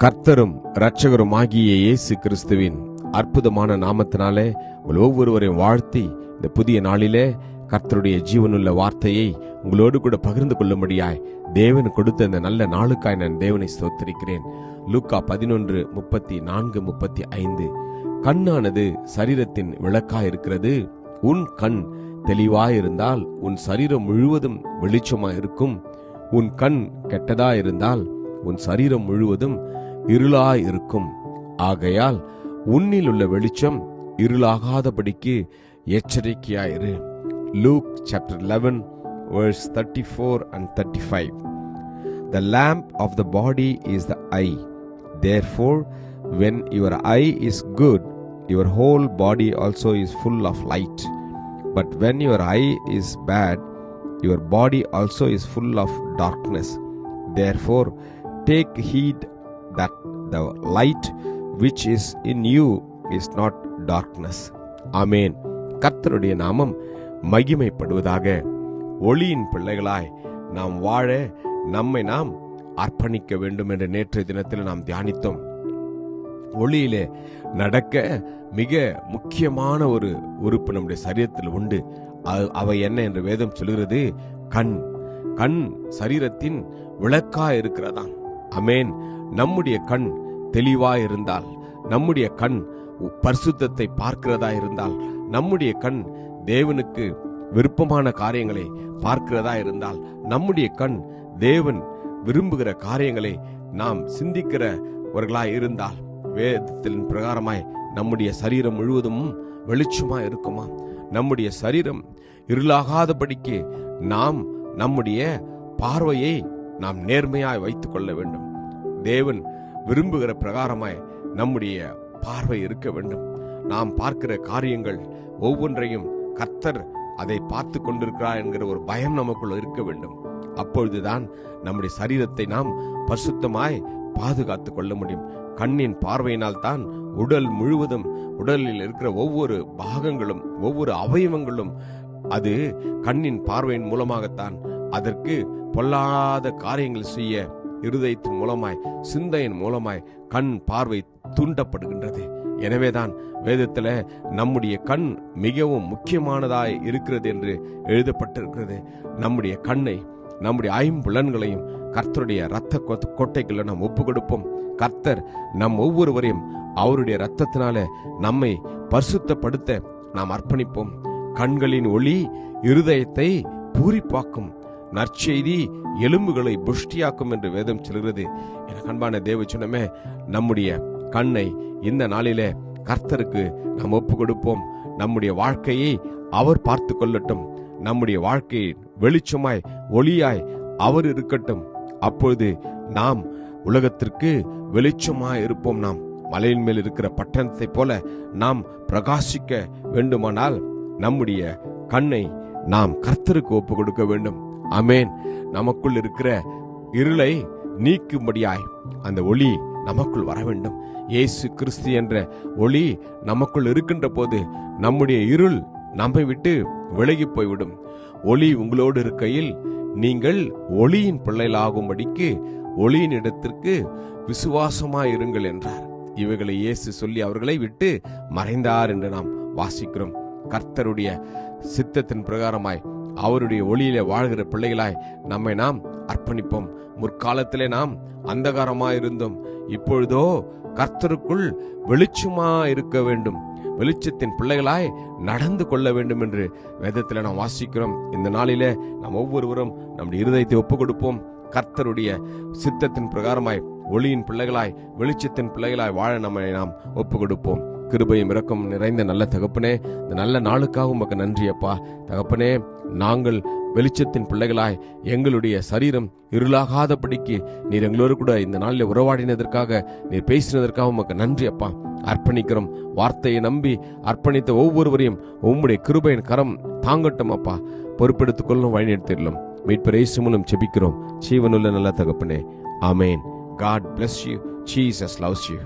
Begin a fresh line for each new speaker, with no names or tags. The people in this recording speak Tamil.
கர்த்தரும் இரட்சகருமாகிய இயேசு கிறிஸ்துவின் அற்புதமான நாமத்தினாலே உங்கள் ஒவ்வொருவரையும் வாழ்த்தி இந்த புதிய நாளிலே கர்த்தருடைய ஜீவனுள்ள வார்த்தையை உங்களோடு கூட பகிர்ந்து கொள்ளும்படியாய் தேவன் கொடுத்த இந்த நல்ல நாளுக்காய் நான் தேவனை ஸ்தோத்திரிக்கிறேன். லூக்கா 11:34-35. கண்ணானது சரீரத்தின் விளக்காய் இருக்கிறது. உன் கண் தெளிவாயிருந்தால் உன் சரீரம் முழுவதும் வெளிச்சமாயிருக்கும். உன் கண் கெட்டதாயிருந்தால் உன் சரீரம் முழுவதும் இருளாயிருக்கும். ஆகையால் உன்னில் உள்ள வெளிச்சம் இருளாகாதபடிக்கு எச்சரிக்கையாயிரு. Luke chapter 11 verse 34 and 35. The lamp of the body is the eye. Therefore, when your eye is good, your whole body also is full of light. But when your eye is bad, your body also is full of darkness. Therefore, take heed that the light which is in you is not darkness. Amen. கர்த்தருடைய நாமம் மகிமைப்படுவதாக. ஒளியின் பிள்ளைகளாய் நாம் வாழ நம்மை நாம் அர்ப்பணிக்க வேண்டும் என்று நேற்றைய தினத்தில் நாம் தியானித்தோம். ஒளியிலே நடக்க மிக முக்கியமான ஒரு உறுப்பு நம்முடைய சரீரத்தில் உண்டு. அவை என்ன என்று வேதம் சொல்கிறது? கண். கண் சரீரத்தின் விளக்காய் இருக்கிறதாம். அமேன். நம்முடைய கண் தெளிவாய் இருந்தால், நம்முடைய கண் பரிசுத்தத்தை பார்க்கிறதா இருந்தால், நம்முடைய கண் தேவனுக்கு விருப்பமான காரியங்களை பார்க்கிறதா இருந்தால், நம்முடைய கண் தேவன் விரும்புகிற காரியங்களை நாம் சிந்திக்கிறவர்களாய் இருந்தால், வேதத்தின் பிரகாரமாய் நம்முடைய சரீரம் முழுவதும் வெளிச்சமாய் இருக்குமா? நம்முடைய சரீரம் இருளாகாதபடிக்கு நாம் நம்முடைய பார்வையை நாம் நேர்மையாய் வைத்துக் கொள்ள வேண்டும். தேவன் விரும்புகிற பிரகாரமாய் நம்முடைய பார்வை இருக்க வேண்டும். நாம் பார்க்கிற காரியங்கள் ஒவ்வொன்றையும் கர்த்தர் அதை பார்த்து கொண்டிருக்கிறார் என்கிற ஒரு பயம் நமக்குள்ள இருக்க வேண்டும். அப்பொழுதுதான் நம்முடைய சரீரத்தை நாம் பரிசுத்தமாய் பாதுகாத்துக் கொள்ள முடியும். கண்ணின் பார்வையினால் தான் உடல் முழுவதும், உடலில் இருக்கிற ஒவ்வொரு பாகங்களும், ஒவ்வொரு அவயவங்களும் அது கண்ணின் பார்வையின் மூலமாகத்தான் அதற்கு பொல்லாத காரியங்கள் செய்ய இருதயத்தின் மூலமாய், சிந்தையின் மூலமாய் கண் பார்வை தூண்டப்படுகின்றது. எனவேதான் வேதத்துல நம்முடைய கண் மிகவும் முக்கியமானதாய் இருக்கிறது என்று எழுதப்பட்டிருக்கிறது. நம்முடைய கண்ணை, நம்முடைய ஐம்புலன்களையும் கர்த்தருடைய இரத்த கோட்டைக்குள்ள நாம் ஒப்பு கொடுப்போம். கர்த்தர் நம் ஒவ்வொருவரையும் அவருடைய இரத்தத்தினால நம்மை பரிசுத்தப்படுத்த நாம் அர்ப்பணிப்போம். கண்களின் ஒளி இருதயத்தை பூரிப்பாக்கும், நற்செய்தி எலும்புகளை புஷ்டியாக்கும் என்று வேதம் சொல்கிறது. எனக்கு அன்பான தேவ ஜனமே, நம்முடைய கண்ணை இந்த நாளிலே கர்த்தருக்கு நாம் ஒப்பு கொடுப்போம். நம்முடைய வாழ்க்கையை அவர் பார்த்து கொள்ளட்டும். நம்முடைய வாழ்க்கையை வெளிச்சமாய் ஒளியாய் அவர் இருக்கட்டும். அப்பொழுது நாம் உலகத்திற்கு வெளிச்சமாய் இருப்போம். நாம் மலையின் மேல் இருக்கிற பட்டணத்தை போல நாம் பிரகாசிக்க வேண்டுமானால் நம்முடைய கண்ணை நாம் கர்த்தருக்கு ஒப்பு கொடுக்க வேண்டும். ஆமென். நமக்குள் இருக்கிற இருளை நீக்கும்படியாய் அந்த ஒளி நமக்குள் வர வேண்டும். இயேசு கிறிஸ்து என்ற ஒளி நமக்குள் இருக்கின்ற போது நம்முடைய இருள் நம்மை விட்டு விலகி போய்விடும். ஒளி உங்களோடு இருக்கையில் நீங்கள் ஒளியின் பிள்ளைகளாகும்படிக்கு ஒளியின் இடத்திற்கு விசுவாசமாயிருங்கள் என்றார். இவைகளை இயேசு சொல்லி அவர்களை விட்டு மறைந்தார் என்று நாம் வாசிக்கிறோம். கர்த்தருடைய சித்தத்தின் பிரகாரமாய் அவருடைய ஒளியிலே வாழ்கிற பிள்ளைகளாய் நம்மை நாம் அர்ப்பணிப்போம். முற்காலத்திலே நாம் அந்தகாரமாயிருந்தோம், இப்பொழுதோ கர்த்தருக்குள் வெளிச்சமாயிருக்க வேண்டும், வெளிச்சத்தின் பிள்ளைகளாய் நடந்து கொள்ள வேண்டும் என்று வேதத்தில் நாம் வாசிக்கிறோம். இந்த நாளிலே நாம் ஒவ்வொருவரும் நம்முடைய இருதயத்தை ஒப்பு கொடுப்போம். கர்த்தருடைய சித்தத்தின் பிரகாரமாய் ஒளியின் பிள்ளைகளாய், வெளிச்சத்தின் பிள்ளைகளாய் வாழ நம்மை நாம் ஒப்பு கொடுப்போம். கிருபையும் இரக்கம் நிறைந்த நல்ல தகப்பனே, இந்த நல்ல நாளுக்காக உமக்கு நன்றி அப்பா. தகப்பனே, நாங்கள் வெளிச்சத்தின் பிள்ளைகளாய் எங்களுடைய சரீரம் இருளாகாதபடிக்கு நீர் எங்களோடு கூட இந்த நாளில் உறவாடினதற்காக, நீர் பேசினதற்காக உமக்கு நன்றி அப்பா. அர்ப்பணிக்கிறோம். வார்த்தையை நம்பி அர்ப்பணித்த ஒவ்வொருவரையும் உம்முடைய கிருபையின் கரம் தாங்கட்டும் அப்பா. பொறுப்பெடுத்துக் கொள்ளும், வழிநடத்திடலும். மீட்பர் இயேசு மூலம் ஜெபிக்கிறோம் ஜீவனுள்ள நல்ல தகப்பனே. ஆமென். God bless you. Jesus loves you.